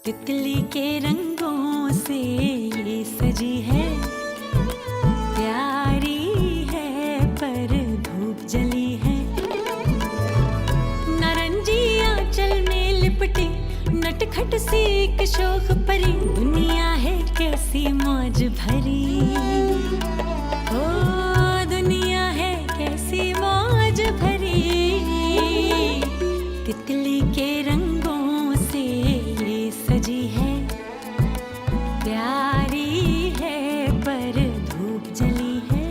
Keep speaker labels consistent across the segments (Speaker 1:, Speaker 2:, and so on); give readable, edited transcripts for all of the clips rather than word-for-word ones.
Speaker 1: तितली के रंगों से ये सजी है, प्यारी है पर धूप जली है। नारंगी आंचल में लिपटी नटखट सी एक शोख परी, दुनिया है कैसी मौज भरी। ओ दुनिया है कैसी मौज भरी, तितली के रंगों से ये सजी है, प्यारी है पर धूप जली है।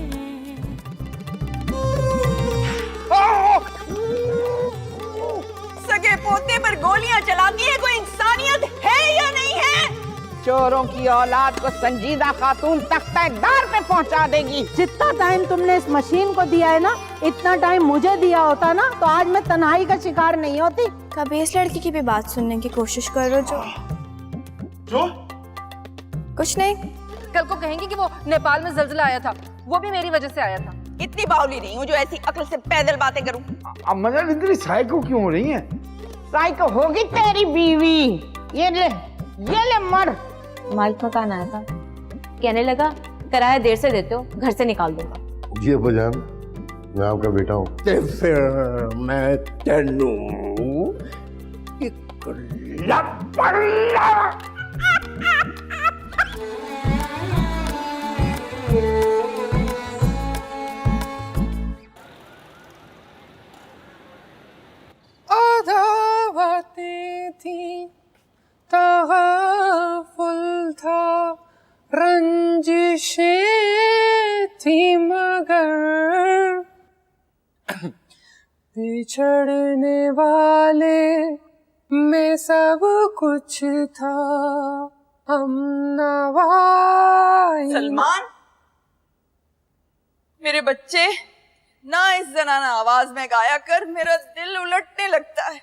Speaker 2: सगे पोते पर गोलियां चलाती है, कोई इंसानियत है या नहीं है?
Speaker 3: चोरों की औलाद को संजीदा खातून तख्तेदार पे पहुंचा देगी।
Speaker 4: जितना टाइम तुमने इस मशीन को दिया है ना, इतना टाइम मुझे दिया होता ना तो आज मैं तन्हाई का शिकार नहीं होती।
Speaker 5: कभी इस लड़की की भी बात सुनने की कोशिश करो जो कुछ नहीं।
Speaker 6: कल को कहेंगे कि वो नेपाल में जल्जला आया था, वो भी मेरी वजह से आया था।
Speaker 2: इतनी बावली नहीं हूँ जो ऐसी अक्ल से पैदल बातें करूं।
Speaker 7: अब मदर इतनी साइको क्यों हो रही है?
Speaker 3: साइको होगी तेरी बीवी। ये ले मर।
Speaker 8: मालिक मकान आया था, कहने लगा किराया देर से देते हो, घर से निकाल दूंगा।
Speaker 9: जी अब्बाजान, मैं आपका बेटा हूँ।
Speaker 7: फिर मैं तेनू
Speaker 10: आधा बातें थी, तग़फ़ुल था, रंजिशें थी मगर बिछड़ने वाले में सब कुछ था हमनवा।
Speaker 2: सलमान, मेरे बच्चे ना इस जनाना आवाज में गाया कर, मेरा दिल उलटने लगता है।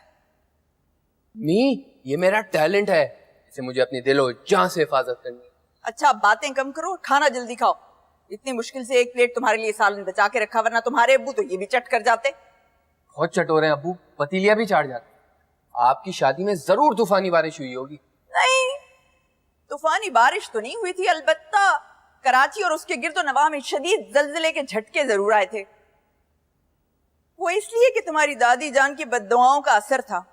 Speaker 11: मी, ये मेरा टैलेंट है, इसे मुझे अपनी दिलो जान से हिफाजत करनी है।
Speaker 2: अच्छा, बातें कम करो, खाना जल्दी खाओ। इतनी मुश्किल से एक प्लेट तुम्हारे लिए सालन बचा के रखा, वरना तुम्हारे अब्बू तो ये भी चट कर जाते।
Speaker 11: बहुत चटोरे हैं अब्बू, पतीलियां भी चाट जाते। आपकी शादी में जरूर तूफानी बारिश हुई होगी।
Speaker 2: नहीं, तूफानी बारिश तो नहीं हुई थी, अलबत्ता कराची और उसके गिर्दो नवाह में शदीद जल्जले के झटके जरूर आए थे। वो इसलिए कि तुम्हारी दादी जान की बद्दुआओं का असर था।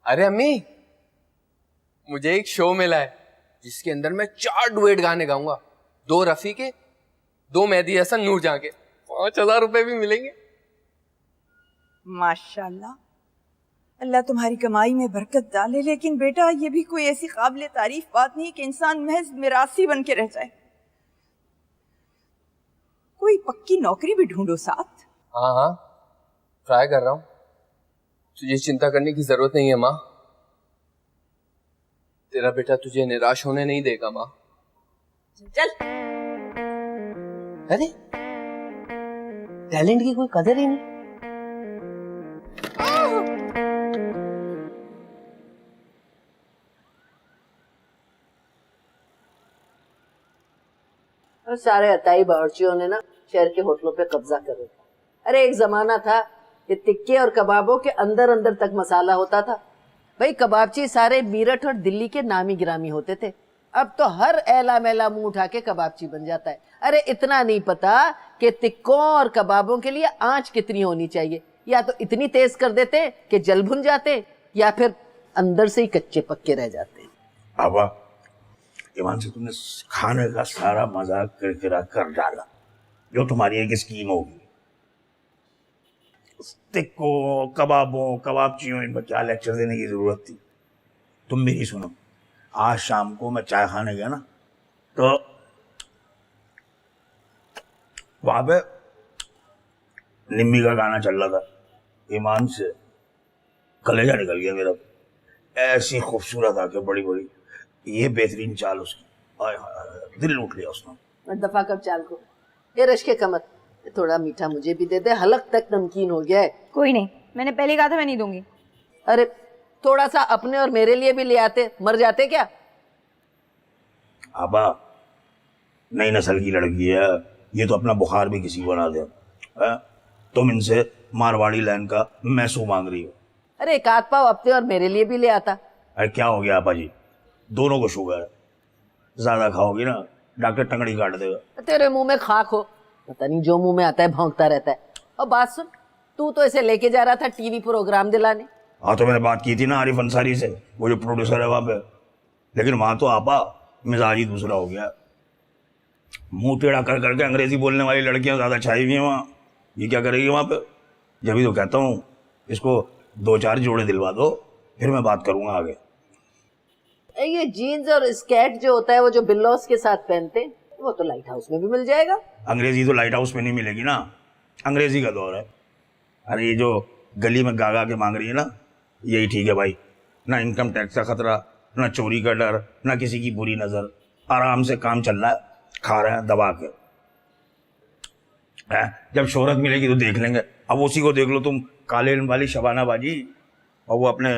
Speaker 11: अरे अम्मी, मुझे एक शो मिला है जिसके अंदर मैं 4 डुएट गाने गाऊंगा, 2 रफी के, 2 मेहदी हसन नूरजहां के। 5000 रुपए भी मिलेंगे।
Speaker 2: माशाल्लाह, अल्लाह तुम्हारी कमाई में बरकत डाले। लेकिन बेटा, ये भी कोई ऐसी काबिल तारीफ बात नहीं कि इंसान महज मिरासी बन के रह जाए। कोई पक्की नौकरी भी ढूंढो साथ।
Speaker 11: हाँ हाँ, ट्राई कर रहा हूँ। तुझे चिंता करने की जरूरत नहीं है माँ, तेरा बेटा तुझे निराश होने नहीं देगा माँ।
Speaker 2: चल।
Speaker 11: अरे टैलेंट की कोई कदर ही नहीं।
Speaker 12: सारे अताई बावर्चियों ने ना शहर के होटलों पे कब्जा कर रखा। अरे एक जमाना था कि टिक्के और कबाबों के अंदर अंदर तक मसाला होता था। भाई कबाबची सारे मीरठ और दिल्ली के नामी गिरामी होते थे। अब तो हर एला मेला मुंह उठा के कबाबची बन जाता है। अरे इतना नहीं पता कि टिक्कों और कबाबों के लिए आंच कितनी होनी चाहिए। या तो इतनी तेज कर देते कि जल भुन जाते, या फिर अंदर से ही कच्चे पक्के रह जाते।
Speaker 7: आबा, ईमान से तुमने खाने का सारा मजाक किरकिरा कर डाला। जो तुम्हारी एक स्कीम होगी, टिक्कों, कबाबों, कबाबचियों, इनको क्या लेक्चर देने की जरूरत थी? तुम मेरी सुनो, आज शाम को मैं चाय खाने गया ना, तो वहां पे निम्मी का गाना चल रहा था। ईमान से कलेजा निकल गया मेरा। ऐसी खूबसूरत आंखें, बड़ी बड़ी, ये बेहतरीन चाल उसकी, दिल लूट लिया उसने।
Speaker 12: दफा कर चाल को। ये रश्के कमर, थोड़ा मीठा मुझे भी दे दे, हलक तक नमकीन हो गया है।
Speaker 8: कोई नहीं, मैंने पहले कहा था मैं नहीं दूंगी।
Speaker 12: अरे थोड़ा सा अपने और मेरे लिए भी ले आते, मर जाते क्या?
Speaker 7: आबा, नई नस्ल की लड़की है, ये तो अपना बुखार भी किसी को ना दे। तुम इनसे मारवाड़ी लाइन का मैसू मांग रही हो।
Speaker 12: अरे एक आध पाव अपने और मेरे लिए भी ले आता।
Speaker 7: अरे क्या हो गया आपा जी, दोनों को शुगर है, ज्यादा खाओगी ना डॉक्टर टंगड़ी काट देगा।
Speaker 12: तेरे मुंह में खाक हो, पता नहीं जो मुंह में आता है भौंकता रहता है। और बात सुन, तू तो ऐसे लेके जा रहा था टीवी प्रोग्राम दिलाने।
Speaker 7: हाँ तो मैंने बात की थी ना आरिफ अंसारी से, वो जो प्रोड्यूसर है वहां पे, लेकिन वहां तो आपा मिजाज ही दूसरा हो गया। मुंह टेढ़ा कर करके अंग्रेजी बोलने वाली लड़कियां ज्यादा छाई हुई हैं वहाँ। ये क्या करेगी वहां पे? जब भी तो कहता हूँ इसको 2-4 जोड़े दिलवा दो, फिर मैं बात करूंगा आगे।
Speaker 12: ये जीन्स और स्कर्ट जो होता है वो जो बिल्लौस के साथ पहनते हैं, वो तो लाइट हाउस में भी मिल जाएगा।
Speaker 7: अंग्रेजी तो लाइट हाउस में नहीं मिलेगी ना, अंग्रेजी का दौर है। अरे ये जो गली में गागा के मांग रही है ना, यही ठीक है भाई। ना इनकम टैक्स का खतरा, ना चोरी का डर, ना किसी की बुरी नजर, आराम से काम चल रहा है, खा रहे हैं दबा के। जब शोहरत मिलेगी तो देख लेंगे। अब उसी को देख लो तुम, काले वाली शबाना बाजी और वो अपने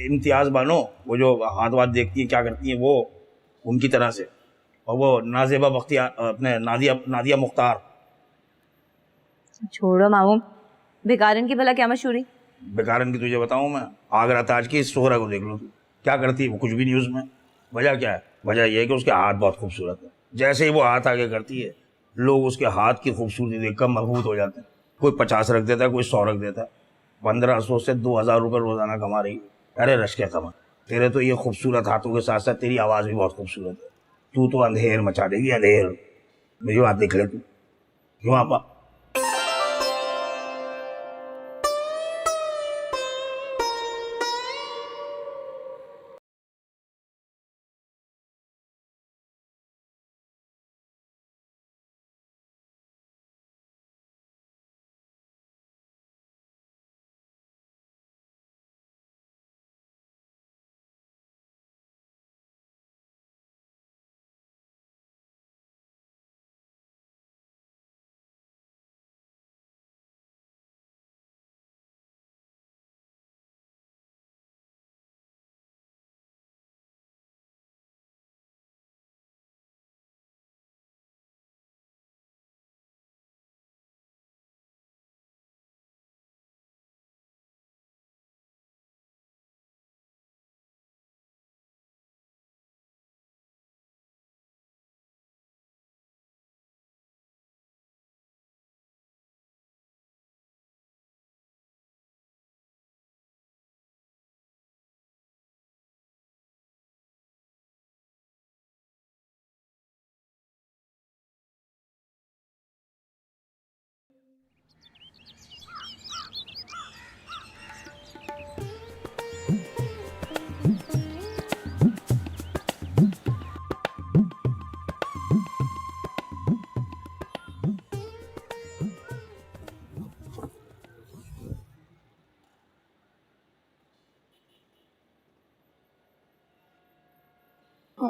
Speaker 7: इम्तियाज बानो, वो जो हाथ वाथ देखती है क्या करती है वो, उनकी तरह से। और वो नाजेबा बख्तियार, अपने नादिया मुख्तार।
Speaker 8: छोड़ो मामू, बेकारन की भला क्या मशहूरी?
Speaker 7: बेकारन की तुझे बताऊं मैं, आगरा ताज की सोहरा को देख लो तू, क्या करती है वो? कुछ भी नहीं उसमें। वजह क्या है? वजह यह है कि उसके हाथ बहुत खूबसूरत है। जैसे ही वो हाथ आगे करती है, लोग उसके हाथ की खूबसूरती देखकर मबहूत हो जाते हैं। कोई 50 रख देता है, कोई 100 रख देता है। 1500 से 2000 रुपये रोजाना कमा रही है। अरे रश क्या कमा, तेरे तो ये खूबसूरत हाथों के साथ साथ तेरी आवाज़ भी बहुत खूबसूरत है। तू तो अंधेर मचा देगी, अंधेर। मेरी बात देख ले तू, क्यों आपा?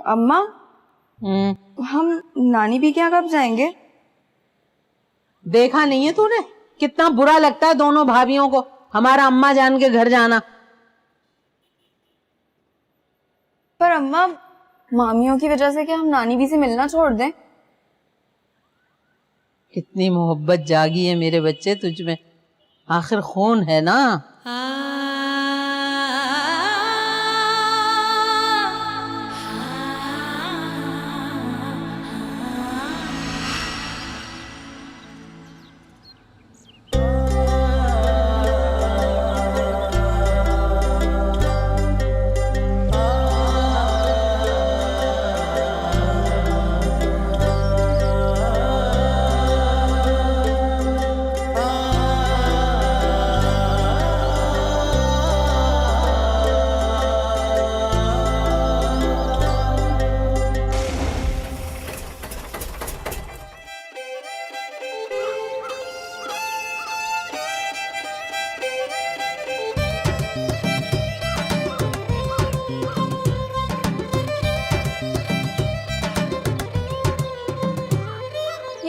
Speaker 5: अम्मा, हम नानी भी क्या कब जाएंगे?
Speaker 4: देखा नहीं है तूने कितना बुरा लगता है दोनों भाभियों को हमारा अम्मा जान के घर जाना।
Speaker 5: पर अम्मा, मामियों की वजह से क्या हम नानी भी से मिलना छोड़ दें?
Speaker 4: कितनी मोहब्बत जागी है मेरे बच्चे तुझ में, आखिर खून है ना।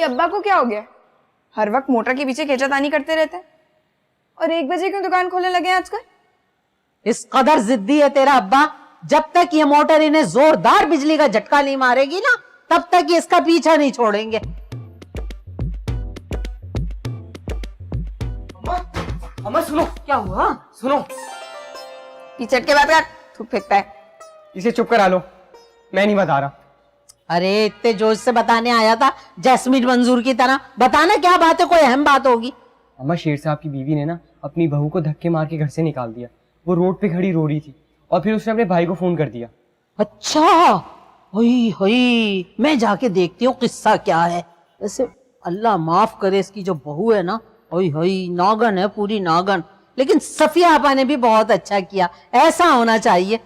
Speaker 5: अब्बा को क्या हो गया? हर वक्त मोटर के पीछे खींचातानी करते रहते हैं। और 1 बजे क्यों दुकान खोलने लगे हैं आजकल?
Speaker 4: इस कदर जिद्दी है तेरा अब्बा, जब तक ये मोटर इन्हें जोरदार बिजली का झटका नहीं मारेगी ना, तब तक ये इसका पीछा नहीं छोड़ेंगे।
Speaker 10: अम्मा सुनो,
Speaker 4: क्या हुआ?
Speaker 10: सुनो,
Speaker 5: पीछे के बाद थूक फेंकता है।
Speaker 10: इसे चुप करा लो, मैं नहीं बता रहा।
Speaker 4: अरे इतने जोश से बताने आया था जैस्मीन मंजूर की तरह, बताना क्या बात है, कोई अहम बात होगी।
Speaker 10: अम्मा शेर साहब की बीवी ने ना अपनी बहू को धक्के मार के घर से निकाल दिया। वो रोड पे खड़ी रो रही थी और फिर उसने अपने भाई को फोन कर दिया।
Speaker 4: अच्छा, हुई हुई, मैं जाके देखती हूँ किस्सा क्या है। वैसे अल्लाह माफ करे, इसकी जो बहू है ना, हुई हुई नागन है, पूरी नागन। लेकिन सफिया आपा ने भी बहुत अच्छा किया, ऐसा होना चाहिए।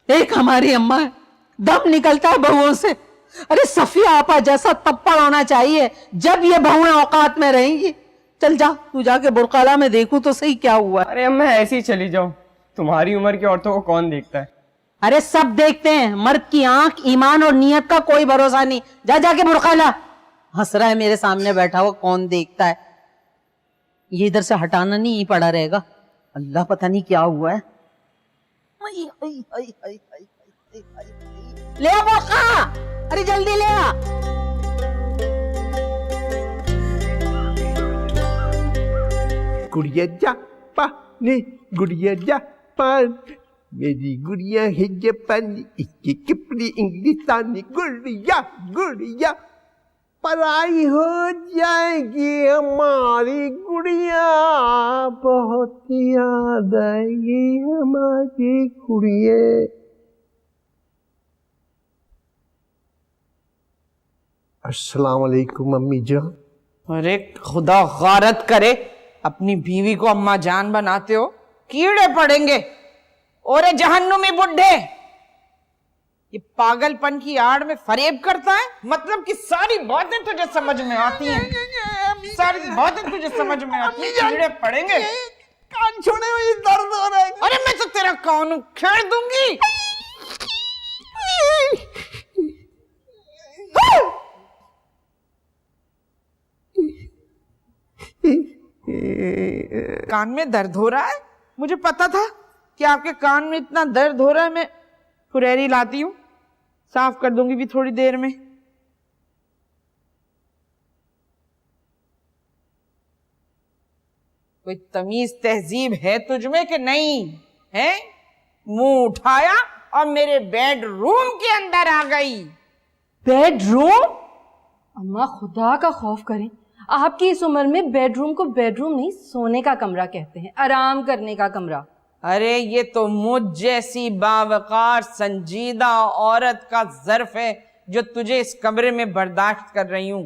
Speaker 4: एक हमारी अम्मा है, दम निकलता है बहुओं से। अरे सफिया आपा जैसा तप्पड़ होना चाहिए जब ये बहुएं औकात में रहेंगी। चल जा, तू जाके बुरकाला में देखूं तो सही क्या हुआ।
Speaker 10: अरे अम्मा ऐसे ही चली जाओ, तुम्हारी उम्र की औरतों को कौन देखता है।
Speaker 4: अरे सब देखते हैं, मर्द की आंख, ईमान और नियत का कोई भरोसा नहीं। जा जाके बुरकाला। हंस रहा है मेरे सामने बैठा हुआ, कौन देखता है। ये इधर से हटाना नहीं पड़ा रहेगा। अल्लाह पता नहीं क्या हुआ है। ले आ बुरका, अरे जल्दी ले आ।
Speaker 13: गुड़िया जापानी, गुड़िया जापान, मेरी गुड़िया है जापानी, इसके कपड़े इंग्लिस्तानी। गुड़िया गुड़िया पराई हो जाएगी हमारी गुड़िया, बहुत याद आएगी हमारी गुड़िया। अस्सलाम वालेकुम अम्मी जान।
Speaker 3: अरे खुदा गारत करे, अपनी बीवी को अम्मा जान बनाते हो, कीड़े पड़ेंगे। और जहन्नुमी बुड्ढे, ये पागलपन की आड़ में फरेब करता है। मतलब कि सारी बातें तुझे समझ में आती हैं, सारी बातें तुझे समझ में आती हैं, कीड़े पड़ेंगे।
Speaker 13: कान छोड़े हुए दर्द हो रहा है।
Speaker 3: अरे मैं तो तेरा कान उखेड़ दूंगी। कान में दर्द हो रहा है? मुझे पता था कि आपके कान में इतना दर्द हो रहा है। मैं फुरैरी लाती हूँ, साफ कर दूंगी भी थोड़ी देर में। कोई तमीज तहजीब है तुझमें कि नहीं है? मुंह उठाया और मेरे बेडरूम के अंदर आ गई।
Speaker 6: बेडरूम? अम्मा खुदा का खौफ करें, आपकी इस उम्र में बेडरूम को बेडरूम नहीं, सोने का कमरा कहते हैं, आराम करने का कमरा।
Speaker 3: अरे ये तो मुझ जैसी बावकार संजीदा औरत का ज़र्फ है जो तुझे इस कमरे में बर्दाश्त कर रही हूं।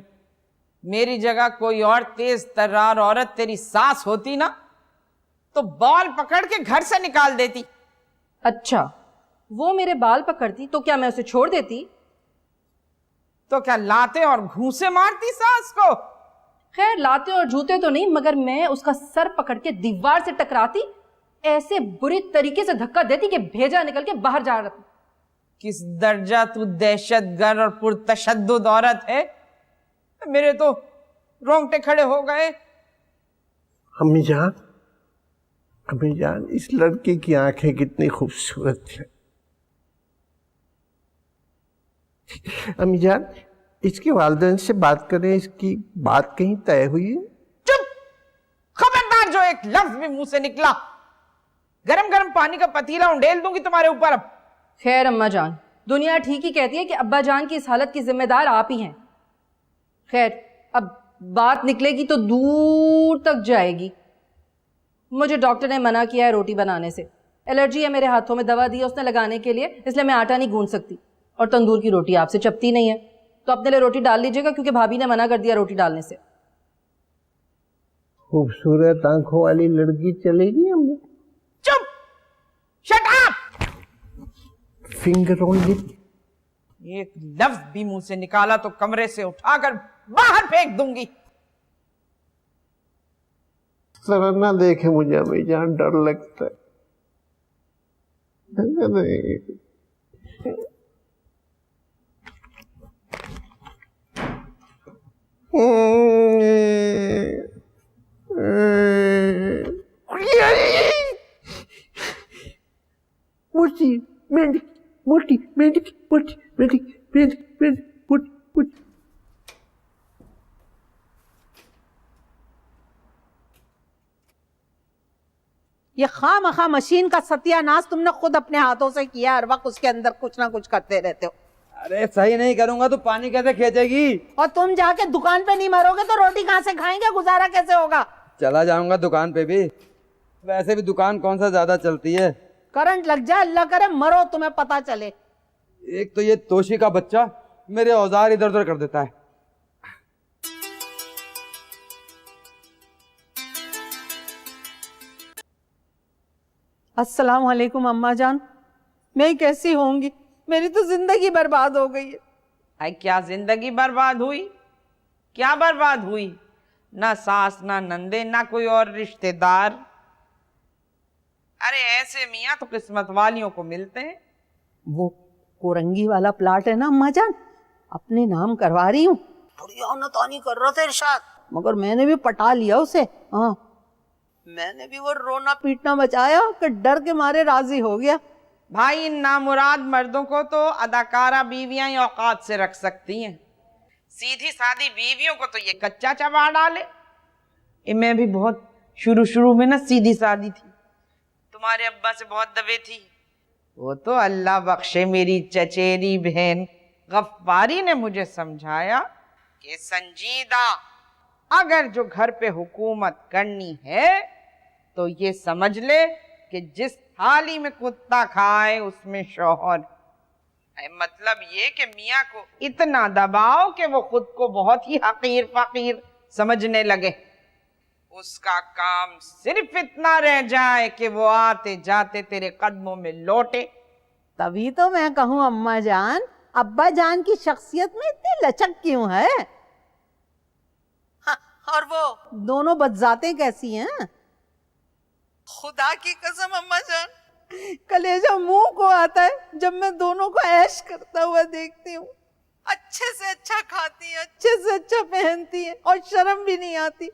Speaker 3: मेरी जगह कोई और तेज तर्रार औरत तेरी सास होती ना, तो बाल पकड़ के घर से निकाल देती।
Speaker 6: अच्छा, वो मेरे बाल पकड़ती तो क्या मैं उसे छोड़ देती?
Speaker 3: तो क्या लाते और घूंसे मारती सास को?
Speaker 6: खैर लाते और जूते तो नहीं, मगर मैं उसका सर पकड़ के दीवार से टकराती, ऐसे बुरी तरीके से धक्का देती कि भेजा निकल के बाहर जा रहा था।
Speaker 3: किस दर्जा तू दहशतगर्द और पुरतशद्दुद औरत है, मेरे तो रोंगटे खड़े हो गए।
Speaker 13: अम्मी जान, इस लड़के की आंखें कितनी खूबसूरत है। अम्मी जान, इसके वालिदैन से बात करें, इसकी बात कहीं तय हुई है?
Speaker 3: चुप! खबरदार जो एक लफ्ज भी मुंह से निकला, गरम गरम पानी का पतीला उंडेल दूंगी तुम्हारे ऊपर। अब
Speaker 6: खैर अम्मा जान, दुनिया ठीक ही कहती है कि अब्बा जान की इस हालत की जिम्मेदार आप ही हैं। खैर अब बात निकलेगी तो दूर तक जाएगी। मुझे डॉक्टर ने मना किया है रोटी बनाने से। एलर्जी है मेरे हाथों में, दवा दी है उसने लगाने के लिए, इसलिए मैं आटा नहीं गूंथ सकती। और तंदूर की रोटी आपसे चपती नहीं है, तो अपने लिए रोटी डाल लीजिएगा, क्योंकि भाभी ने मना कर दिया रोटी डालने से।
Speaker 13: खूबसूरत आंखों वाली लड़की चलेगी अम्मी?
Speaker 3: चुप! Shut up!
Speaker 13: Finger on lip.
Speaker 3: एक लफ्ज भी मुंह से निकाला तो कमरे से उठाकर बाहर फेंक दूंगी।
Speaker 13: जरा ना देखे मुझे अम्मी जान, डर लगता है। मोटी मेंढी, मोटी मेंढी, मोटी मेंढी, मेंढी मेंढी, मोटी मोटी।
Speaker 4: ये खामखा मशीन का सत्यानाश तुमने खुद अपने हाथों से किया, हर वक्त उसके अंदर कुछ ना कुछ करते रहते हो।
Speaker 10: अरे सही नहीं करूंगा तो पानी कैसे खींचेगी?
Speaker 4: और तुम जाके दुकान पे नहीं मरोगे तो रोटी कहाँ से खाएंगे, गुजारा कैसे होगा?
Speaker 10: चला जाऊंगा दुकान पे भी, वैसे भी दुकान कौन सा ज्यादा चलती है।
Speaker 4: करंट लग जाए, अल्लाह करे मरो तुम्हें पता चले।
Speaker 10: एक तो ये तोशी का बच्चा मेरे औजार इधर उधर कर देता है।
Speaker 4: अस्सलाम वालेकुम अम्मा जान, मैं कैसी होंगी? मेरी तो जिंदगी बर्बाद हो गई है।
Speaker 3: आई क्या जिंदगी बर्बाद हुई? क्या बर्बाद हुई? ना सास ना नंदे ना कोई और रिश्तेदार। अरे ऐसे मियाँ तो किस्मत वालियों को मिलते हैं।
Speaker 4: वो कोरंगी वाला प्लाट है ना अम्मा जान, अपने नाम करवा रही हूँ। बढ़िया नतानी कर रहा था इरशाद, मगर मैंने भी पटा लिया उसे। हाँ, मैंने भी वो रोना पीटना बचाया कि डर के मारे राजी हो गया।
Speaker 3: भाई इन नामुराद मर्दों को तो अदाकारा बीवियां ही औकात से रख सकती हैं, सीधी सादी बीवियों को तो ये कच्चा चबा डाले। मैं भी बहुत शुरू में ना सीधी सादी थी, तुम्हारे अब्बा से बहुत दबे थी। वो तो अल्लाह बख्शे मेरी चचेरी बहन गफ्फारी ने मुझे समझाया कि संजीदा अगर जो घर पे हुकूमत करनी है तो ये समझ ले कि जिस थाली में कुत्ता खाए उसमें शौहर। मतलब ये कि मियाँ को इतना दबाओ कि वो खुद को बहुत ही हकीर फकीर समझने लगे, उसका काम सिर्फ इतना रह जाए कि वो आते जाते तेरे कदमों में लौटे।
Speaker 4: तभी तो मैं कहूँ अम्मा जान, अब्बा जान की शख्सियत में इतनी लचक क्यों है? हाँ, और वो दोनों बदजातें कैसी हैं? खुदा की कसम अम्मा जान, कलेजा मुंह को आता है जब मैं दोनों को ऐश करता हुआ देखती हूँ। अच्छे से अच्छा खाती है, अच्छे से अच्छा पहनती है और शर्म भी नहीं आती।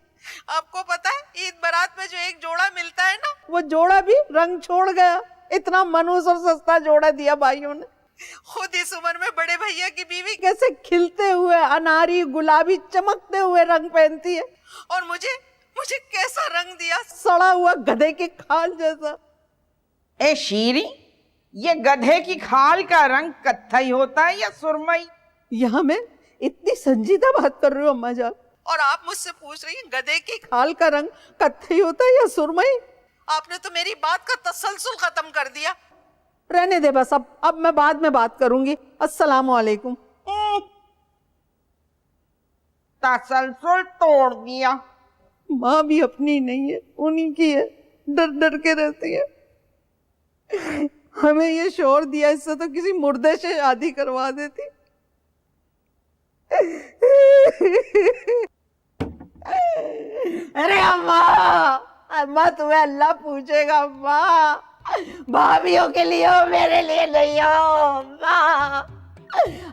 Speaker 4: आपको पता है ईद बारात में जो एक जोड़ा मिलता है ना, वो जोड़ा भी रंग छोड़ गया। इतना मनहूस और सस्ता जोड़ा दिया भाइयों ने। खुद इस उम्र में बड़े भैया की बीवी कैसे खिलते हुए अनारी गुलाबी चमकते हुए रंग पहनती है, और मुझे कैसा रंग दिया, सड़ा हुआ गधे के खाल जैसा।
Speaker 3: ए शीरी, ये गधे की खाल का रंग कत्थई होता है या सुरमई?
Speaker 4: यहाँ मैं इतनी संजीदा बात कर रही हूँ अम्मा जान, और आप मुझसे पूछ रही हैं गधे की खाल का रंग कत्थई होता है या सुरमई? आपने तो मेरी बात का तसलसल खत्म कर दिया। रहने दे बस, अब मैं बाद में बात करूंगी। अस्सलाम वालेकुम।
Speaker 3: तसलसल तोड़ दिया।
Speaker 4: माँ भी अपनी नहीं है, उन्हीं की है, डर डर के रहती है। हमें ये शोर दिया, इससे तो किसी मुर्दे से शादी करवा देती। अरे अम्मा, अम्मा तुम्हें अल्लाह पूछेगा अम्मा, भाभियों के लिए हो, मेरे लिए नहीं हो अम्मा।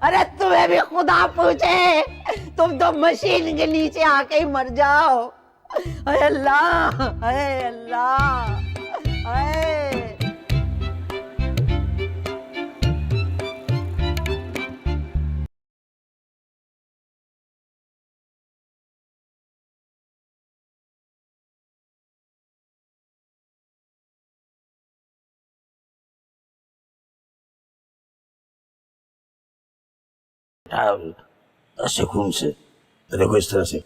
Speaker 4: अरे तुम्हें भी खुदा पूछे, तुम तो मशीन के नीचे आके ही मर जाओ। अरे अल्लाह, अरे अल्लाह, अरे
Speaker 7: ऐसे खून से देखो इस तरह से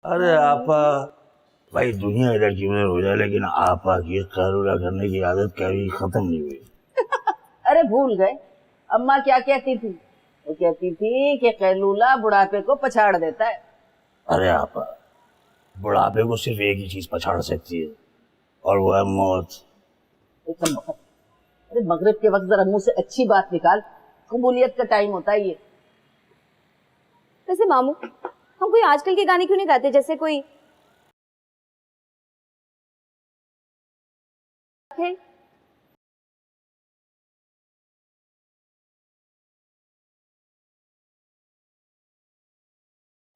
Speaker 7: अरे आपा, भाई दुनिया इधर की उधर हो जाए लेकिन आपा की कारोला करने की आदत कभी खत्म नहीं हुई।
Speaker 12: अरे भूल गए, अम्मा क्या कहती थी? वो कहती थी कि कैलूला बुढ़ापे को पछाड़ देता है।
Speaker 7: अरे आपा, बुढ़ापे को सिर्फ एक ही चीज पछाड़ सकती है और वो है मौत।
Speaker 12: एकदम वक्त। अरे मगरिब के वक्त जरा मुंह से अच्छी बात निकाल, कबूलियत का टाइम होता है ये।
Speaker 8: वैसे मामू, हम कोई आजकल के गाने क्यों नहीं गाते, जैसे कोई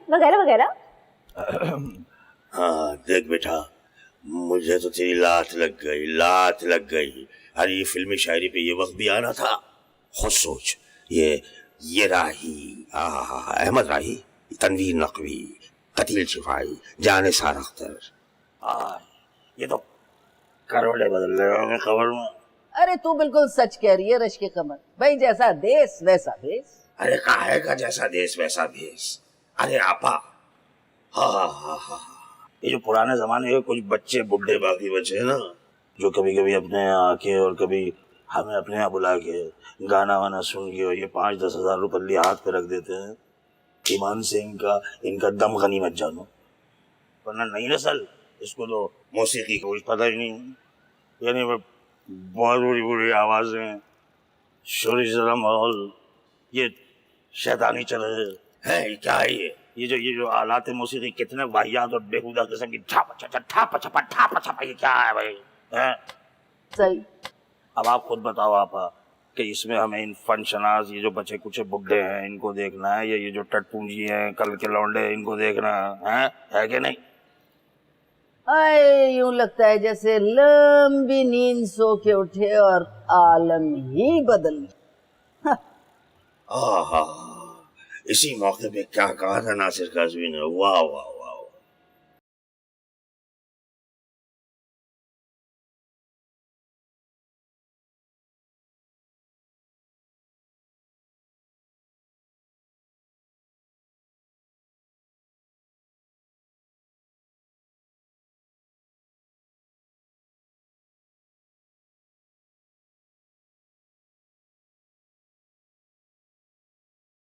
Speaker 8: वगैरह वगैरह?
Speaker 7: हाँ देख बेटा, मुझे तो तेरी लात लग गई। अरे ये फिल्मी शायरी पे ये वक्त भी आना था। खुद सोच, ये राही, अहमद राही, तनवीर नकवी, कतील शिफाई, जानिसार अख्तर, ये तो करोड़े बदल रहे होंगे खबर में।
Speaker 12: अरे तू बिल्कुल सच कह रही है रश्के कमर, भाई जैसा देश वैसा भेष।
Speaker 7: अरे काहे का जैसा देश वैसा भेष। अरे आपा, हाँ, ये जो पुराने जमाने के कुछ बच्चे बुढ़े बाकी बच्चे हैं ना, जो कभी कभी अपने यहाँ आके और कभी हमें अपने यहाँ बुला के गाना वाना सुन के और ये 5-10 हजार रुपये हाथ पे रख देते हैं, ईमान से इनका दम गनीमत जानो, वरना नई नस्ल इसको तो मौसीकी का कुछ पता ही नहीं। यानी बहुत बुरी बुरी आवाजें, शोरी जरा माहौल, ये शैतानी चले है, क्या है ये जो आलाते मौसीकी कितने वाहियात और बेहुदा किस्म की ठाप छपा, ये क्या है भाई? है
Speaker 12: सही।
Speaker 7: अब आप खुद बताओ आपा कि इसमें हमें इन फंक्शनाज, ये जो बच्चे कुछ बुड्ढे हैं इनको देखना है, या ये जो टटपूंजी हैं कल के लौंडे इनको देखना है कि नहीं?
Speaker 12: यूं लगता है जैसे लंबी नींद सो के उठे और आलम ही बदल।
Speaker 7: इसी मौके पे क्या कहा था नासिर काज़मी ने, वाह वाह वाह।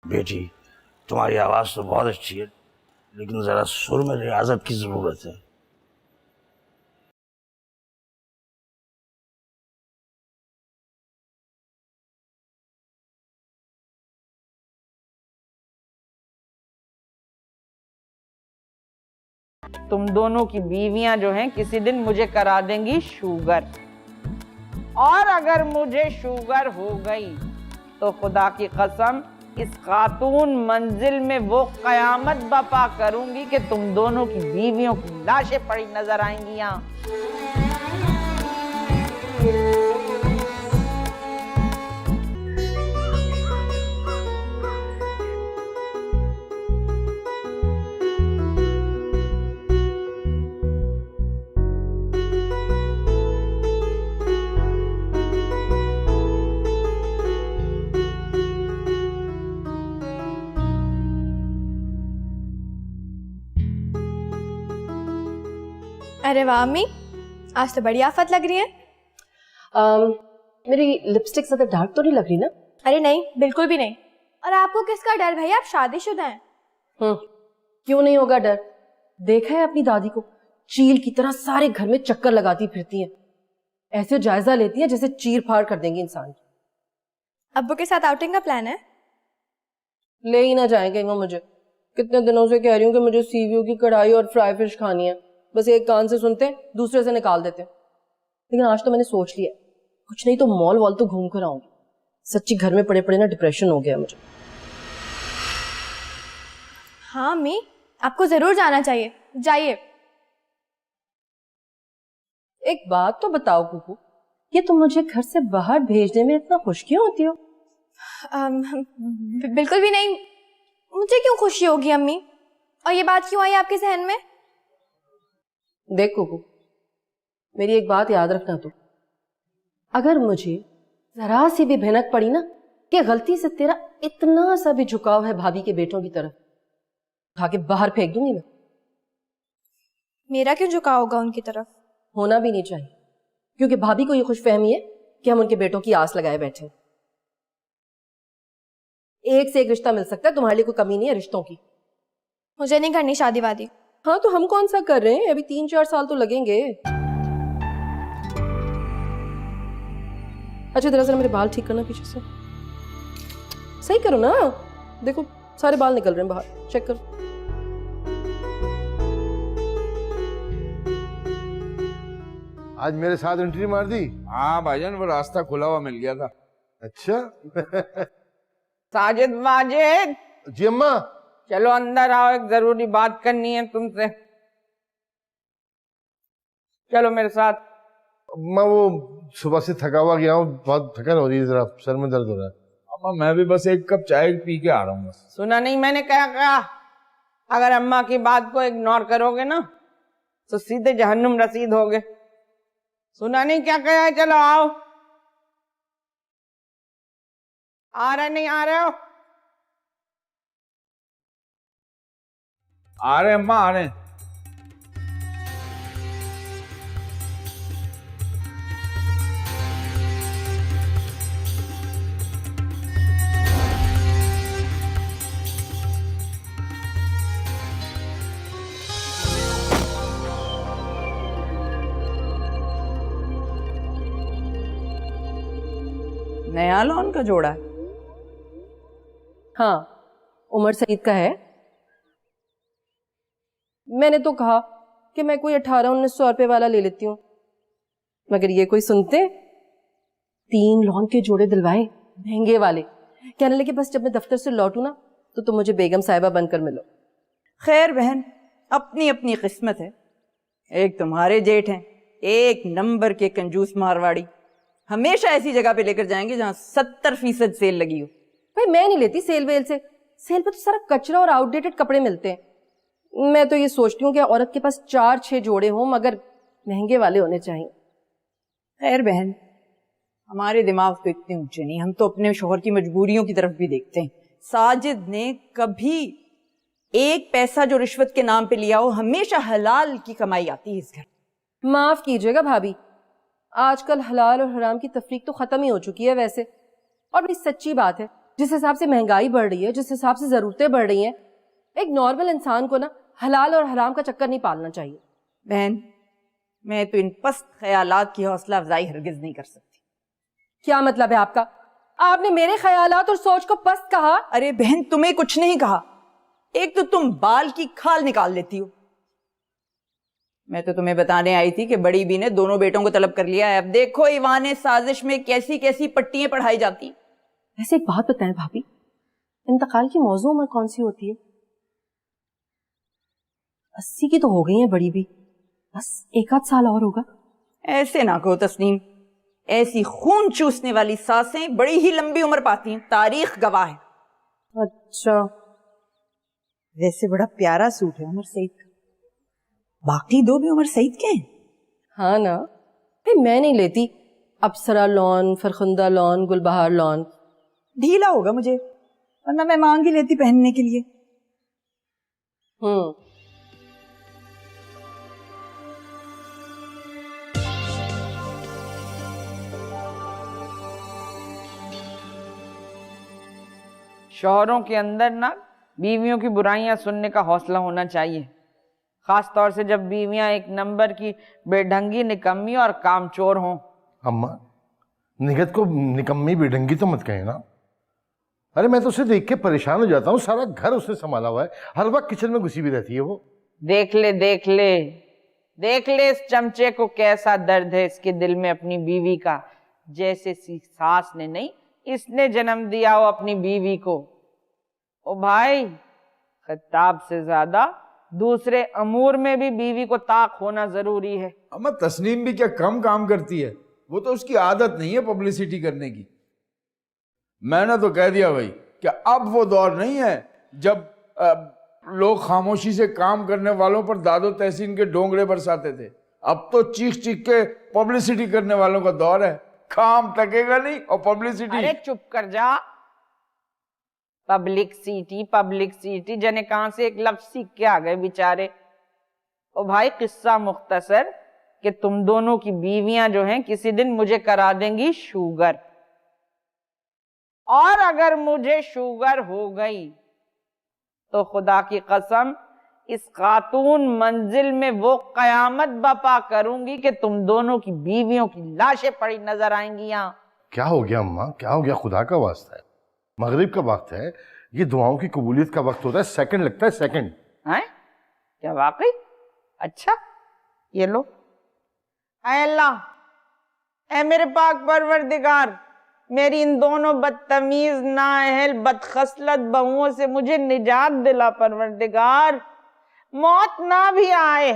Speaker 7: बेटी, तुम्हारी आवाज तो बहुत अच्छी है, लेकिन जरा सुर में रियाजत की जरूरत है।
Speaker 3: तुम दोनों की बीवियां जो हैं किसी दिन मुझे करा देंगी शुगर, और अगर मुझे शुगर हो गई तो खुदा की कसम इस खातून मंजिल में वो कयामत बपा करूंगी कि तुम दोनों की बीवियों की लाशें पड़ी नजर आएंगी यहाँ।
Speaker 5: अरे वाह अम्मी, आज तो बड़ी आफत लग रही है।
Speaker 8: मेरी लिपस्टिक ज्यादा डार्क तो नहीं लग रही ना?
Speaker 5: अरे नहीं, बिल्कुल भी नहीं। और आपको किसका डर भाई, आप शादीशुदा हैं।
Speaker 6: क्यों नहीं होगा डर? देखा है अपनी दादी को, चील की तरह सारे घर में चक्कर लगाती फिरती है, ऐसे जायजा लेती है जैसे चीर फाड़ कर देंगी इंसान की।
Speaker 5: अब्बू के साथ आउटिंग का प्लान है?
Speaker 6: ले ही ना जाएंगे वो मुझे, कितने दिनों से कह रही हूँ कि मुझे सीवीओ की कढ़ाई और फ्राई फिश खानी है, बस एक कान से सुनते दूसरे से निकाल देते। लेकिन आज तो मैंने सोच लिया, कुछ नहीं तो मॉल वॉल तो घूम कर आऊंगी। सच्ची घर में पड़े पड़े ना डिप्रेशन हो गया मुझे।
Speaker 5: हाँ अम्मी, आपको जरूर जाना चाहिए, जाइए।
Speaker 6: एक बात तो बताओ कुकू, ये तुम मुझे घर से बाहर भेजने में इतना खुश क्यों होती हो?
Speaker 5: बिल्कुल भी नहीं, मुझे क्यों खुशी होगी अम्मी? और ये बात क्यों आई आपके जहन में?
Speaker 6: देख कुकू, मेरी एक बात याद रखना तू, अगर मुझे जरा सी भी भनक पड़ी ना कि गलती से तेरा इतना सा भी झुकाव है भाभी के बेटों की तरफ, उठा के बाहर फेंक दूंगी मैं।
Speaker 5: मेरा क्यों झुकाव होगा उनकी तरफ?
Speaker 6: होना भी नहीं चाहिए, क्योंकि भाभी को ये खुशफहमी है कि हम उनके बेटों की आस लगाए बैठे हैं। एक से एक रिश्ता मिल सकता है, तुम्हारे लिए कोई कमी नहीं है रिश्तों की।
Speaker 5: मुझे नहीं करनी शादी वादी।
Speaker 6: हाँ तो हम कौन सा कर रहे हैं, अभी 3-4 साल तो लगेंगे। अच्छा दरअसल मेरे बाल ठीक करना पीछे से, सही करो ना, देखो सारे बाल निकल रहे हैं बाहर, चेक करो।
Speaker 9: आज मेरे साथ एंट्री मार दी?
Speaker 14: हाँ भाईजान, वो रास्ता खुला हुआ मिल गया था।
Speaker 9: अच्छा।
Speaker 3: साजिद माजिद।
Speaker 9: जी अम्मा।
Speaker 3: चलो अंदर आओ, एक जरूरी बात करनी है तुमसे। चलो मेरे साथ।
Speaker 9: अम्मा वो सुबह से थका हुआ गया हूँ, बहुत थकन हो रही है, जरा सर में दर्द हो रहा है।
Speaker 14: अम्मा मैं भी बस एक कप चाय पी के आ रहा हूँ बस।
Speaker 3: सुना नहीं मैंने क्या कहा? अगर अम्मा की बात को इग्नोर करोगे ना तो सीधे जहन्नुम रसीद होगे। सुना नहीं क्या कहा है? चलो आओ। आ रहे नहीं आ रहे हो?
Speaker 14: आ रहे अम्मा, आ रहे।
Speaker 2: नया लॉन का जोड़ा है?
Speaker 6: हाँ उमर सईद का है। मैंने तो कहा कि मैं कोई 1800-1900 रुपए वाला ले लेती हूँ, मगर ये कोई सुनते? 3 लॉन के जोड़े दिलवाए महंगे वाले, कहने लगे बस जब मैं दफ्तर से लौटू ना तो तुम मुझे बेगम साहिबा बनकर मिलो।
Speaker 2: खैर बहन, अपनी अपनी किस्मत है। एक तुम्हारे जेठ हैं, एक नंबर के कंजूस मारवाड़ी, हमेशा ऐसी जगह पे लेकर जाएंगे जहां 70% सेल लगी हो।
Speaker 6: भाई मैं नहीं लेती सेल वेल से, सेल पे तो सारा कचरा और आउटडेटेड कपड़े मिलते हैं। मैं तो ये सोचती हूँ कि औरत के पास 4-6 जोड़े हों, मगर महंगे वाले होने चाहिए।
Speaker 2: खैर बहन, हमारे दिमाग तो इतने ऊंचे नहीं, हम तो अपने शोहर की मजबूरियों की तरफ भी देखते हैं। साजिद ने कभी एक पैसा जो रिश्वत के नाम पे लिया हो, हमेशा हलाल की कमाई आती है इस घर।
Speaker 6: माफ कीजिएगा भाभी, आजकल हलाल और हराम की तफरीक तो खत्म ही हो चुकी है वैसे। और बड़ी सच्ची बात है, जिस हिसाब से महंगाई बढ़ रही है, जिस हिसाब से जरूरतें बढ़ रही हैं, एक नॉर्मल इंसान को ना हलाल और हराम का चक्कर नहीं पालना चाहिए।
Speaker 2: बहन, मैं तो इन पस्त ख्यालात की हौसला अफजाई हरगिज नहीं कर सकती।
Speaker 6: क्या मतलब है आपका? आपने मेरे ख्यालात और सोच को पस्त कहा?
Speaker 2: अरे बहन, तुम्हें कुछ नहीं कहा। एक तो तुम बाल की खाल निकाल लेती हो। मैं तो तुम्हें बताने आई थी कि बड़ी बी ने दोनों बेटों को तलब कर लिया है। अब देखो ईवान साजिश में कैसी कैसी पट्टियां पढ़ाई जाती।
Speaker 6: वैसे एक बात बताएं भाभी, इंतकाल की मौजू उम्र कौन सी होती है? 80 की तो हो गई है बड़ी बी, बस 1-8 साल और होगा।
Speaker 2: ऐसे ना कहो तस्नीम, ऐसी खून चूसने वाली सासें बड़ी ही लंबी उम्र पाती हैं, तारीख गवाह है।
Speaker 6: अच्छा,
Speaker 2: वैसे बड़ा प्यारा सूट है उमर सईद का। बाकी 2 भी उमर सईद के हैं।
Speaker 6: हाँ ना, मैं नहीं लेती अप्सरा लॉन, फरखुंदा लॉन, गुलबहार लॉन।
Speaker 2: ढीला होगा मुझे, वरना मैं मांग ही लेती पहनने के लिए।
Speaker 3: शौहरों के अंदर ना बीवियों की बुराइयां सुनने का हौसला होना चाहिए, खास तौर से जब बीवियां एक नंबर की बेढंगी, निकम्मी और कामचोर हों।
Speaker 9: अम्मा, निगत को निकम्मी बेढंगी तो मत कहे ना। अरे मैं तो उसे देख के परेशान हो जाता हूँ, सारा घर उसने संभाला हुआ है, हर वक्त किचन में घुसी भी रहती है वो।
Speaker 3: देख ले देख ले देख ले इस चमचे को, कैसा दर्द है इसके दिल में अपनी बीवी का। जैसे सास ने नहीं, इसने जन्म दिया हो अपनी बीवी को। ओ भाई, खिताब से ज्यादा दूसरे अमूर में भी बीवी को ताक होना जरूरी है।
Speaker 14: अम्मा तस्नीम भी क्या कम काम करती है? वो तो उसकी आदत नहीं है पब्लिसिटी करने की। मैंने तो कह दिया भाई कि अब वो दौर नहीं है जब लोग खामोशी से काम करने वालों पर दादो तहसीन के डोंगरे बरसाते थे। अब तो चीख चीख के पब्लिसिटी करने वालों का दौर है। काम टकेगा नहीं और पब्लिसिटी।
Speaker 3: अरे चुप कर जा। पब्लिक सिटी जने कहां से एक लफ्ज सीख के आ गए बेचारे। ओ भाई किस्सा मुख्तसर कि तुम दोनों की बीवियां जो हैं किसी दिन मुझे करा देंगी शुगर, और अगर मुझे शुगर हो गई तो खुदा की कसम इस खातून मंजिल में वो कयामत बपा करूंगी कि तुम दोनों की बीवियों की लाशें पड़ी नजर आएंगी यहाँ।
Speaker 9: क्या हो गया अम्मा, क्या हो गया? खुदा का वास्ता है, मगरिब का वक्त है, ये दुआओं की कबूलियत का वक्त होता है, सेकंड लगता है सेकंड।
Speaker 3: हैं? क्या वाकई? अच्छा ये लो। ऐ अल्लाह, ऐ मेरे पाक परवरदिगार, मेरी इन दोनों बदतमीज नाअहल बदखसलत बहुओं से मुझे निजात दिला परवरदिगार। मौत ना भी आए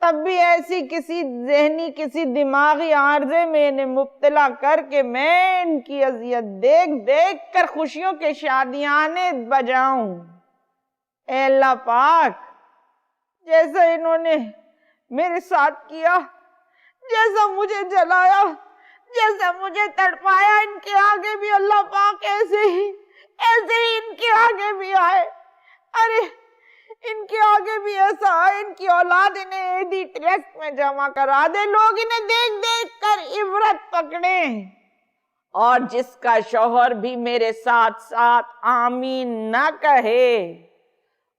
Speaker 3: तब भी ऐसी किसी ज़हनी किसी दिमागी आर्जे में इन्हें मुब्तला करके मैं इनकी अजियत देख देख कर खुशियों के शादियाने बजाऊं। ऐ अल्लाह पाक, जैसा इन्होंने मेरे साथ किया, जैसा मुझे जलाया, जैसा मुझे तड़पाया, इनके आगे भी अल्लाह पाक ऐसे ही इनके आगे भी आए। अरे इनके आगे भी ऐसा आए, इनकी औलाद इन्हें ईदी ट्रस्ट में जमा करा दे, लोग इन्हें देख देख कर इबरत पकड़े। और जिसका शौहर भी मेरे साथ साथ आमीन ना कहे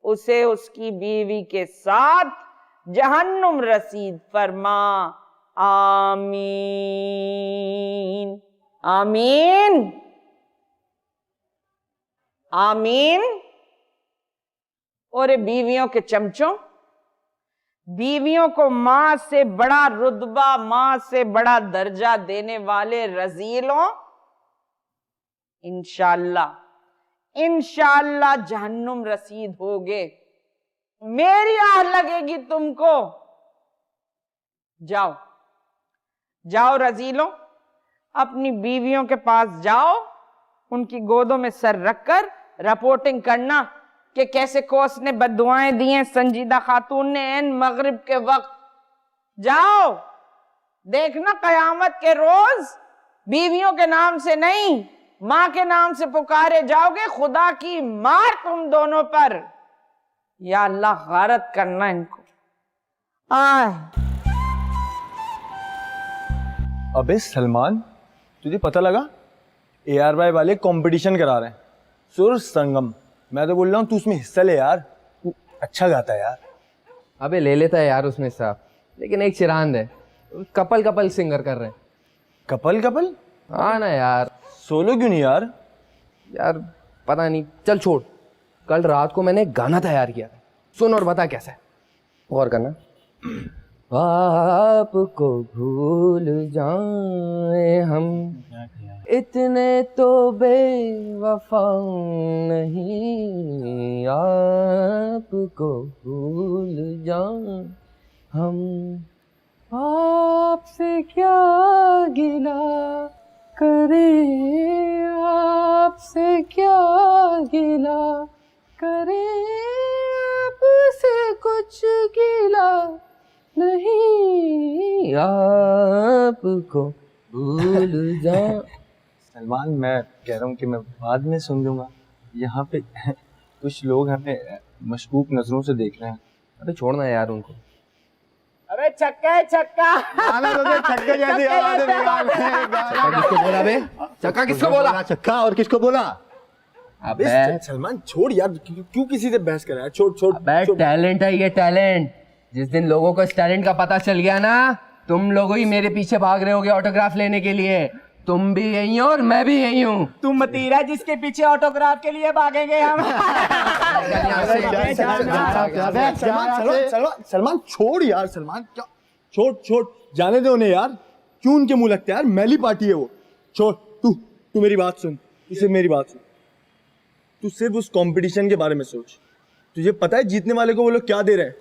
Speaker 3: उसे उसकी बीवी के साथ जहन्नुम रसीद फरमा। आमीन आमीन आमीन। और बीवियों के चमचों, बीवियों को मां से बड़ा रुतबा, मां से बड़ा दर्जा देने वाले रजीलों, इंशाअल्लाह जहन्नुम रसीद होगे, मेरी आह लगेगी तुमको। जाओ जाओ रजीलों, अपनी बीवियों के पास जाओ, उनकी गोदों में सर रखकर रिपोर्टिंग करना कि कैसे कोस ने बद्दुआएं दी हैं संजीदा खातून ने एन मगरिब के वक्त। जाओ देखना कयामत के रोज बीवियों के नाम से नहीं, मां के नाम से पुकारे जाओगे, खुदा की मार तुम दोनों पर। या अल्लाह गारत करना इनको।
Speaker 15: अबे सलमान, तुझे पता लगा ARY वाले कंपटीशन करा रहे हैं, सुर संगम। मैं तो बोल रहा हूँ तू उसमें हिस्सा ले यार, तू अच्छा गाता है यार।
Speaker 11: अबे ले लेता है यार उसमें हिस्सा, लेकिन एक चिरांद है, कपल कपल सिंगर कर रहे हैं।
Speaker 15: Couple couple?
Speaker 11: हाँ ना यार।
Speaker 15: सोलो क्यों नहीं यार?
Speaker 11: यार पता नहीं, चल छोड़। कल रात को मैंने गाना तैयार किया, सुन और बता कैसा है। और करना। आपको भूल जाए हम इतने तो बेवफा नहीं, आपको भूल जाए हम, आपसे क्या गिला करे, आपसे क्या गिला करे, आपसे कुछ गिला नहीं, आपको भूल जा।
Speaker 15: सलमान, मैं कह रहा हूँ कि मैं बाद में सुन लूंगा, यहाँ पे कुछ लोग हमें मशकूक नजरों से देख रहे हैं।
Speaker 11: अबे छोड़ना यार उनको।
Speaker 3: अबे छक्का छक्का,
Speaker 15: छक्के जैसी आवाजें निकाल रहे हैं।
Speaker 11: किसको बोला बे? चक्का किसको बोला?
Speaker 15: चक्का और किसको बोला?
Speaker 11: अबे
Speaker 15: सलमान छोड़ यार, क्यों किसी से बहस कर रहा है? छोड़ छोड़।
Speaker 11: अबे टैलेंट है ये, टैलेंट। जिस दिन लोगों को इस टैलेंट का पता चल गया ना, तुम लोग ही मेरे पीछे भाग रहे होगे ऑटोग्राफ लेने के लिए। तुम भी यही हो और मैं भी यही हूँ।
Speaker 3: तुम मतीरा जिसके पीछे ऑटोग्राफ के लिए भागेंगे हम।
Speaker 15: सलमान छोड़ यार, सलमान क्या, छोड़ छोड़, जाने दे उन्हें यार, क्यों उनके मुंह लगते हैं यार, मैली पार्टी है वो। छोड़, तू मेरी बात सुन, सिर्फ मेरी बात सुन। तू सिर्फ उस कंपटीशन के बारे में सोच। तुझे पता है जीतने वाले को वो लोग क्या दे रहे हैं?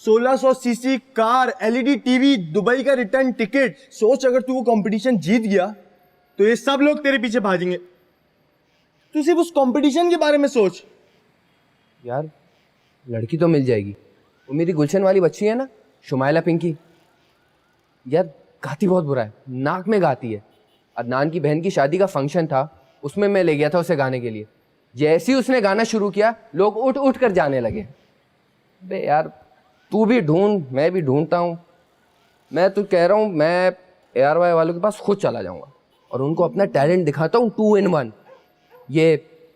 Speaker 15: 1600 CC car, LED TV, Dubai का रिटर्न टिकट। सोच अगर तू वो कंपटीशन जीत गया तो ये सब लोग तेरे पीछे भागेंगे। तू सिर्फ उस कंपटीशन के बारे में सोच।
Speaker 11: यार लड़की तो मिल जाएगी, वो मेरी गुलशन वाली बच्ची है ना, शुमाइला पिंकी। यार गाती बहुत बुरा है, नाक में गाती है। अदनान की बहन की शादी का फंक्शन था, उसमें मैं ले गया था उसे गाने के लिए। जैसे ही उसने गाना शुरू किया, लोग उठ उठ कर जाने लगे। बे यार तू भी ढूंढ, मैं भी ढूंढता हूँ। मैं तो कह रहा हूँ मैं ARY वालों के पास खुद चला जाऊंगा और उनको अपना टैलेंट दिखाता हूँ 2 in 1। ये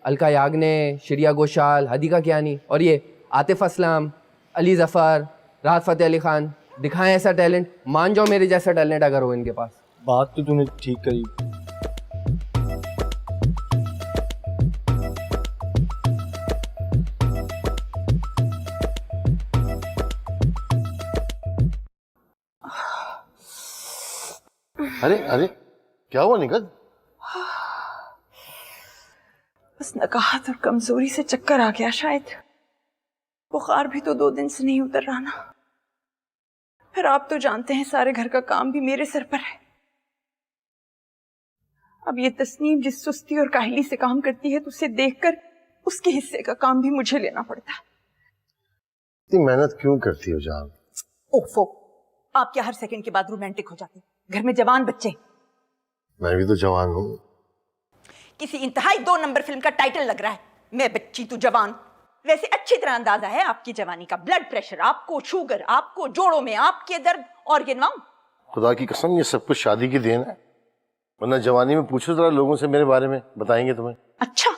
Speaker 11: अलका याग्ने, श्रेया घोषाल, हदीका कियानी और ये आतिफ असलम, अली जफर, राहत फतेह अली खान, दिखाएं ऐसा टैलेंट। मान जाओ मेरे जैसा टैलेंट अगर हो इनके पास।
Speaker 15: बात तो तूने ठीक करी।
Speaker 9: अरे अरे क्या हुआ निगत?
Speaker 2: बस नकाहत और कमजोरी से चक्कर आ गया शायद। बुखार भी तो 2 दिन से नहीं उतर रहा ना। फिर आप तो जानते हैं सारे घर का काम भी मेरे सर पर है। अब ये तस्नीम जिस सुस्ती और काहली से काम करती है तो उसे देखकर उसके हिस्से का काम भी मुझे लेना पड़ता है।
Speaker 9: इतनी मेहनत क्यों करती हो जान?
Speaker 2: ओफो, आप क्या हर सेकंड के बाद रोमांटिक हो जाते? घर में जवान बच्चे।
Speaker 9: मैं भी तो जवान हूँ।
Speaker 2: किसी इंतहाई 2 नंबर फिल्म का टाइटल लग रहा है, मैं बच्ची तू जवान। वैसे अच्छी तरह अंदाजा है आपकी जवानी का। ब्लड प्रेशर आपको, शुगर आपको, जोड़ों में आपके दर्द, और गिनवाऊं?
Speaker 9: खुदा की कसम ये सब कुछ शादी की देन है, वरना जवानी में पूछो जरा लोगों से मेरे बारे में, बताएंगे तुम्हें।
Speaker 2: अच्छा,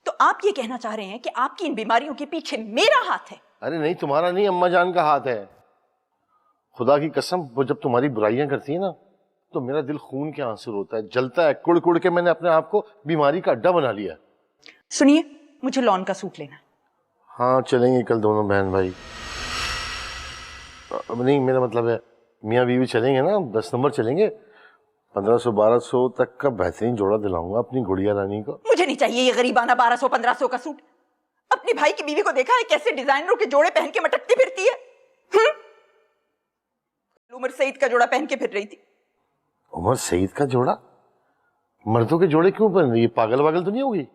Speaker 2: तो आप ये कहना चाह रहे हैं कि आपकी इन बीमारियों के पीछे मेरा हाथ है?
Speaker 9: अरे नहीं, तुम्हारा नहीं, अम्मा जान का हाथ है। खुदा की कसम वो जब तुम्हारी बुराइयां करती है ना तो मेरा दिल खून के आंसू रोता है, जलता है। कुड़ कुड़ के मैंने अपने आप को बीमारी का अड्डा बना लिया।
Speaker 2: सुनिए, मुझे लॉन का सूट लेना है।
Speaker 9: हाँ चलेंगे कल दोनों बहन भाई। नहीं मेरा मतलब है मियाँ बीवी चलेंगे ना, 10 नंबर चलेंगे। 1500-1200 तक का बेहतरीन जोड़ा दिलाऊंगा अपनी गुड़िया रानी को।
Speaker 2: मुझे नहीं चाहिए ये गरीबाना 1200-1500 का सूट। अपने भाई की बीवी को देखा है कैसे डिजाइनरों के जोड़े पहन के मटकती फिरती है? उमर सईद का जोड़ा पहन के फिर रही थी।
Speaker 9: उमर सईद का जोड़ा? मर्दों के जोड़े क्यों पहन रही है? पागल वागल तो नहीं होगी?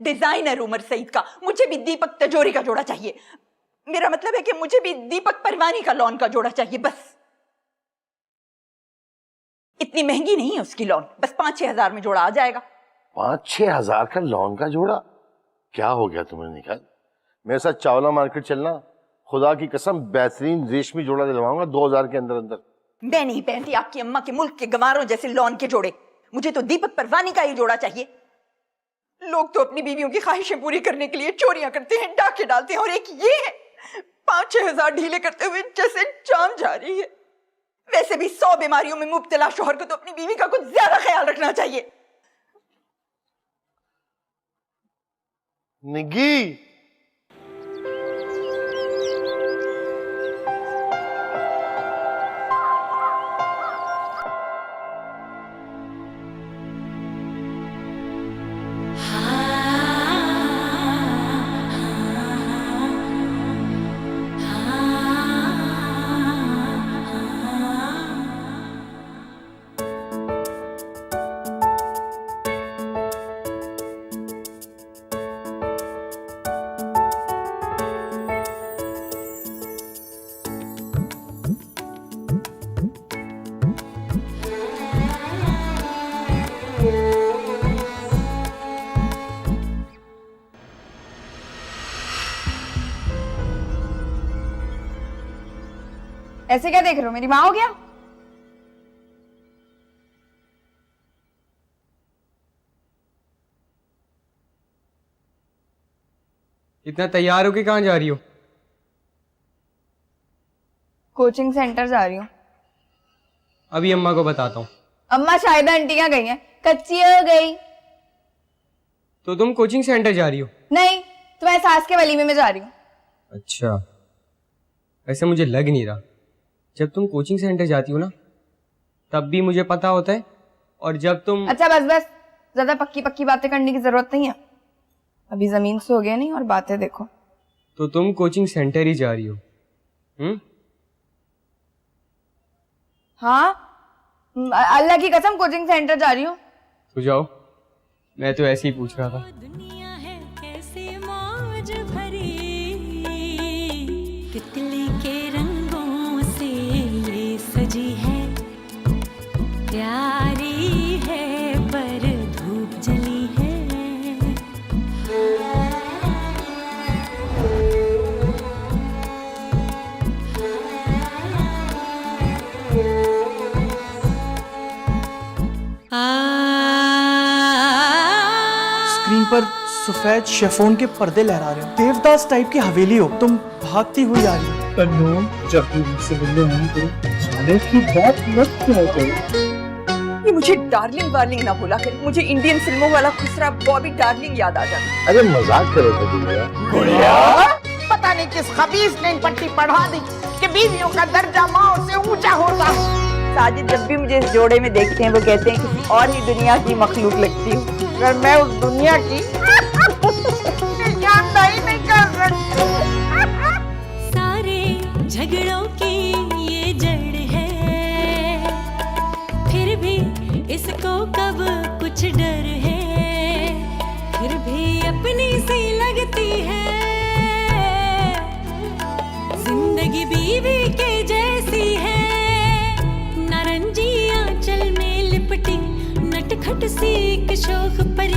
Speaker 2: डिजाइनर उमर सईद का। मुझे भी दीपक तिजोरी का जोड़ा चाहिए। मेरा मतलब है कि मुझे भी दीपक परवानी का लॉन का जोड़ा चाहिए। बस इतनी महंगी नहीं है उसकी लॉन, बस 5-6 हजार में जोड़ा आ जाएगा।
Speaker 9: 5-6 हजार का लॉन का जोड़ा? क्या हो गया तुम्हें निकाल? मेरे साथ चावला मार्केट चलना, खुदा की कसम बेहतरीन रेशमी जोड़ा दिलवाऊंगा 2000 के अंदर अंदर।
Speaker 2: मैं नहीं पहनती आपकी अम्मा के मुल्क के गंवारों जैसे लॉन के जोड़े। मुझे तो दीपक परवानी का ही जोड़ा चाहिए। लोग तो अपनी बीवियों की ख्वाहिशें पूरी करने के लिए चोरियां करते हैं, डाके डालते हैं, और एक ये है 5-6 हजार ढीले करते हुए जैसे जान जा रही है। वैसे भी 100 बीमारियों में मुब्तला शोहर को तो अपनी बीवी का कुछ ज्यादा ख्याल रखना चाहिए।
Speaker 9: निगी,
Speaker 5: ऐसे क्या देख रहे हो? मेरी माँ हो गया?
Speaker 10: इतना तैयार होके कहाँ जा रही हो?
Speaker 5: कोचिंग सेंटर जा रही हूँ।
Speaker 10: अभी अम्मा को बताता हूँ।
Speaker 5: अम्मा शायद आंटियां गई हैं, कच्ची हो गई।
Speaker 10: तो तुम कोचिंग सेंटर जा रही हो?
Speaker 5: नहीं, तुम्हारे सास के वलीमे में जा रही हूँ।
Speaker 10: अच्छा, ऐसे मुझे लग नहीं रहा। जब तुम कोचिंग सेंटर जाती हो ना तब भी मुझे पता होता है, और जब तुम...
Speaker 5: अच्छा बस बस, ज्यादा पक्की पक्की बातें करने की जरूरत नहीं है। अभी जमीन से हो गया नहीं, और बातें देखो।
Speaker 10: तो तुम कोचिंग सेंटर ही जा रही हो?
Speaker 5: हाँ, अल्लाह की कसम कोचिंग सेंटर जा रही हूँ।
Speaker 10: तो जाओ, मैं तो ऐसे ही पूछ रहा था।
Speaker 1: दुनिया है कैसे मौज भरी, तितली के रंगों से ये सजी है, प्यारी है पर धूप जली है।
Speaker 16: सफेद शेफोन के पर्दे लहरा रहे हो, देवदास टाइप की हवेली हो, तुम भागती हुई आ रही हो। तन्नू, जब भी मुझसे मिलने आए तो जाने की बात मत किया करो।
Speaker 2: ये मुझे डार्लिंग वार्लिंग ना बुला कर, मुझे इंडियन फिल्मों वाला खुसरा बॉबी डार्लिंग याद आ जाता।
Speaker 9: अरे मजाक करे थे गुड़िया।
Speaker 3: गुड़िया? पता नहीं किस खबीस ने पट्टी पढ़ा दी कि बीवियों का दर्जा माँ से ऊंचा होता।
Speaker 2: साजिद जब भी मुझे इस जोड़े में देखते हैं वो कहते हैं किसी और ही दुनिया की मखलूक लगती हूँ।
Speaker 3: अगर मैं उस दुनिया की नहीं कर सकती।
Speaker 1: सारे झगड़ों की ये जड़ है, फिर भी इसको कब कुछ डर है, फिर भी अपनी सी लगती है, जिंदगी बीवी के जैसी है, नारंगी आंचल में लिपटी नटखट सी एक शोख पर